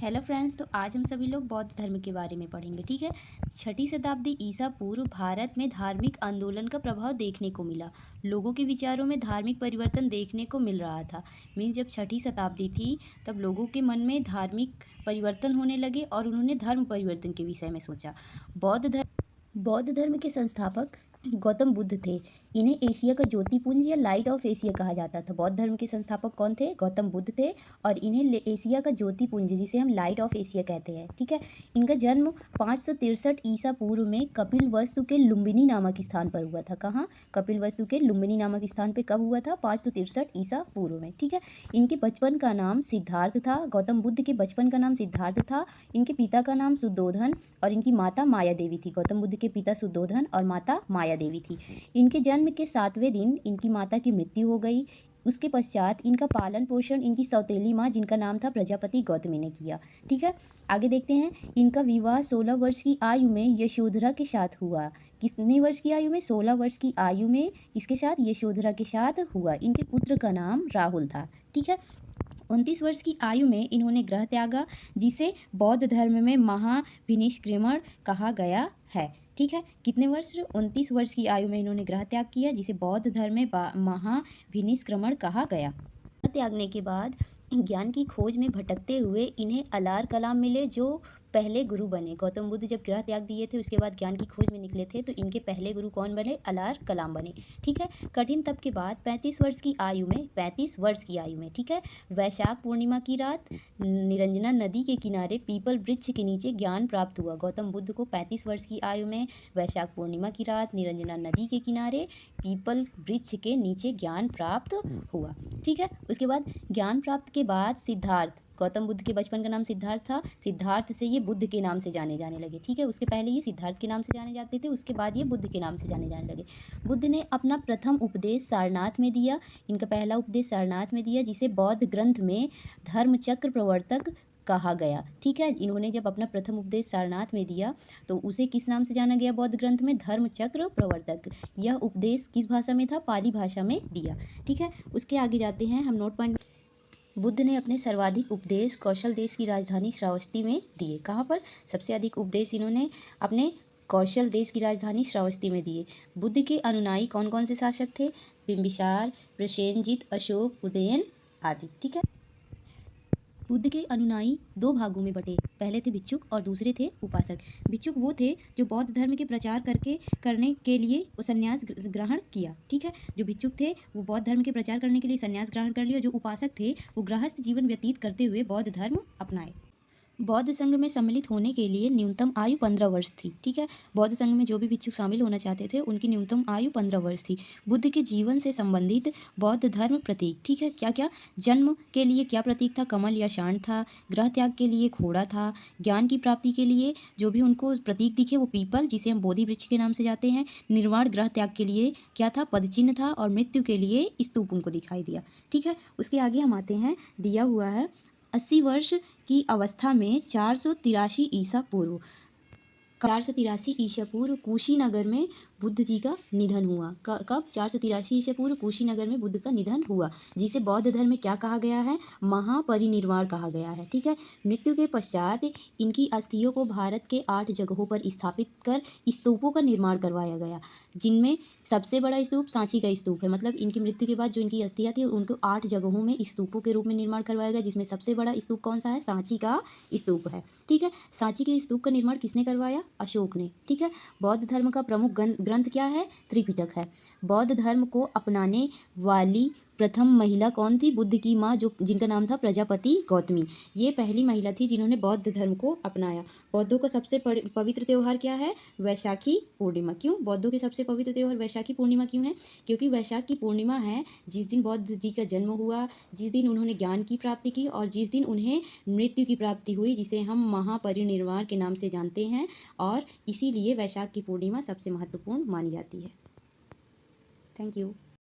Hello friends, तो आज हम सभी लोग बौद्ध धर्म के बारे में पढ़ेंगे। ठीक है। 6ठी शताब्दी ईसा पूर्व भारत में धार्मिक आंदोलन का प्रभाव देखने को मिला। लोगों के विचारों में धार्मिक परिवर्तन देखने को मिल रहा था। मीन्स जब 6ठी शताब्दी थी तब लोगों के मन में धार्मिक परिवर्तन होने लगे और उन्होंने धर्म परिवर्तन के विषय में सोचा। बौद्ध धर्म के संस्थापक गौतम बुद्ध थे। इन्हें एशिया का ज्योतिपुंज या लाइट ऑफ एशिया कहा जाता था। बौद्ध धर्म के संस्थापक कौन थे? गौतम बुद्ध थे और इन्हें एशिया का ज्योतिपुंज जिसे हम लाइट ऑफ एशिया कहते हैं। ठीक है। इनका जन्म 563 ईसा पूर्व में कपिलवस्तु के लुम्बिनी नामक स्थान पर हुआ था। कहाँ? कपिलवस्तु के लुम्बिनी नामक स्थान पर कब हुआ था? 563 ईसा पूर्व में। ठीक है। इनके बचपन का नाम सिद्धार्थ था। गौतम बुद्ध के बचपन का नाम सिद्धार्थ था। इनके पिता का नाम सुद्धोधन और इनकी माता माया देवी थी। गौतम बुद्ध के पिता सुद्धोधन और माता माया देवी थी। इनके जन्म के 7वें दिन इनकी माता की मृत्यु हो गई। उसके पश्चात इनका पालन पोषण इनकी सौतेली माँ जिनका नाम था प्रजापति गौतमी ने किया। ठीक है। आगे देखते हैं। इनका विवाह 16 वर्ष की आयु में यशोधरा के साथ हुआ। कितने वर्ष की आयु में? 16 वर्ष की आयु में इसके साथ यशोधरा के साथ हुआ। इनके पुत्र का नाम राहुल था। ठीक है। 29 वर्ष की आयु में इन्होंने गृह त्यागा जिसे बौद्ध धर्म में महाविनिष्क्रमण कहा गया है। ठीक है। कितने वर्ष? 29 वर्ष की आयु में इन्होंने गृह त्याग किया जिसे बौद्ध धर्म में महाविनिष्क्रमण कहा गया। गृह त्यागने के बाद ज्ञान की खोज में भटकते हुए इन्हें अलार कलाम मिले जो पहले गुरु बने। गौतम बुद्ध जब गृह त्याग दिए थे उसके बाद ज्ञान की खोज में निकले थे तो इनके पहले गुरु कौन बने? अलार कलाम बने। ठीक है। कठिन तप के बाद 35 वर्ष की आयु में ठीक है, वैशाख पूर्णिमा की रात निरंजना नदी के किनारे पीपल वृक्ष के नीचे ज्ञान प्राप्त हुआ। गौतम बुद्ध को 35 वर्ष की आयु में वैशाख पूर्णिमा की रात निरंजना नदी के किनारे पीपल वृक्ष के नीचे ज्ञान प्राप्त हुआ। ठीक है। उसके बाद ज्ञान प्राप्त के बाद सिद्धार्थ, गौतम बुद्ध के बचपन का नाम सिद्धार्थ था। सिद्धार्थ से ये बुद्ध के नाम से जाने लगे। ठीक है। उसके पहले ये सिद्धार्थ के नाम से जाने जाते थे, उसके बाद ये बुद्ध के नाम से जाने लगे। बुद्ध ने अपना प्रथम उपदेश सारनाथ में दिया। इनका पहला उपदेश सारनाथ में दिया जिसे बौद्ध ग्रंथ में धर्मचक्र प्रवर्तक कहा गया। ठीक है। इन्होंने जब अपना प्रथम उपदेश सारनाथ में दिया तो उसे किस नाम से जाना गया? बौद्ध ग्रंथ में धर्मचक्र प्रवर्तक। यह उपदेश किस भाषा में था? पाली भाषा में दिया। ठीक है। उसके आगे जाते हैं हम नोट पॉइंट। बुद्ध ने अपने सर्वाधिक उपदेश कौशल देश की राजधानी श्रावस्ती में दिए। कहाँ पर? सबसे अधिक उपदेश इन्होंने अपने कौशल देश की राजधानी श्रावस्ती में दिए। बुद्ध के अनुयायी कौन कौन से शासक थे? बिंबिसार, प्रसेनजित, अशोक, उदयन आदि। ठीक है। बुद्ध के अनुयायी दो भागों में बटे। पहले थे भिक्षुक और दूसरे थे उपासक। भिक्षुक वो थे जो बौद्ध धर्म के प्रचार करने के लिए संन्यास ग्रहण किया। ठीक है। जो भिक्षुक थे वो बौद्ध धर्म के प्रचार करने के लिए संन्यास ग्रहण कर लिया। जो उपासक थे वो गृहस्थ जीवन व्यतीत करते हुए बौद्ध धर्म अपनाए। बौद्ध संघ में सम्मिलित होने के लिए न्यूनतम आयु 15 वर्ष थी। ठीक है। बौद्ध संघ में जो भी भिक्षुक शामिल होना चाहते थे उनकी न्यूनतम आयु 15 वर्ष थी। बुद्ध के जीवन से संबंधित बौद्ध धर्म प्रतीक। ठीक है। क्या क्या? जन्म के लिए क्या प्रतीक था? कमल या शांड था। गृह त्याग के लिए घोड़ा था। ज्ञान की प्राप्ति के लिए जो भी उनको प्रतीक दिखे वो पीपल जिसे हम बोधि वृक्ष के नाम से जाते हैं। निर्वाण गृह त्याग के लिए क्या था? पदचिन्ह था। और मृत्यु के लिए स्तूप उनको दिखाई दिया। ठीक है। उसके आगे हम आते हैं। दिया हुआ है 80 वर्ष की अवस्था में 483 ईसा पूर्व 483 ईसा पूर्व कुशीनगर में बुद्ध जी का निधन हुआ। कब? 483 ईसा पूर्व कुशीनगर में बुद्ध का निधन हुआ जिसे बौद्ध धर्म में क्या कहा गया है? महापरिनिर्वाण कहा गया है। ठीक है। मृत्यु के पश्चात इनकी अस्थियों को भारत के 8 जगहों पर स्थापित कर स्तूपों का निर्माण करवाया गया जिनमें सबसे बड़ा स्तूप सांची का स्तूप है। मतलब इनकी मृत्यु के बाद जो इनकी अस्थियाँ थी उनको 8 जगहों में स्तूपों के रूप में निर्माण करवाया गया जिसमें सबसे बड़ा स्तूप कौन सा है? सांची का स्तूप है। ठीक है। सांची के स्तूप का निर्माण किसने करवाया? अशोक ने। ठीक है। बौद्ध धर्म का प्रमुख ग्रंथ क्या है? त्रिपिटक है। बौद्ध धर्म को अपनाने वाली प्रथम महिला कौन थी? बुद्ध की माँ जिनका नाम था प्रजापति गौतमी। ये पहली महिला थी जिन्होंने बौद्ध धर्म को अपनाया। बौद्धों का सबसे पवित्र त्यौहार क्या है? वैशाखी पूर्णिमा। क्यों बौद्धों के सबसे पवित्र त्यौहार वैशाखी पूर्णिमा क्यों है? क्योंकि वैशाख की पूर्णिमा है जिस दिन बौद्ध जी का जन्म हुआ, जिस दिन उन्होंने ज्ञान की प्राप्ति की और जिस दिन उन्हें मृत्यु की प्राप्ति हुई जिसे हम महापरिनिर्वाण के नाम से जानते हैं। और इसीलिए वैशाख की पूर्णिमा सबसे महत्वपूर्ण मानी जाती है। Thank you.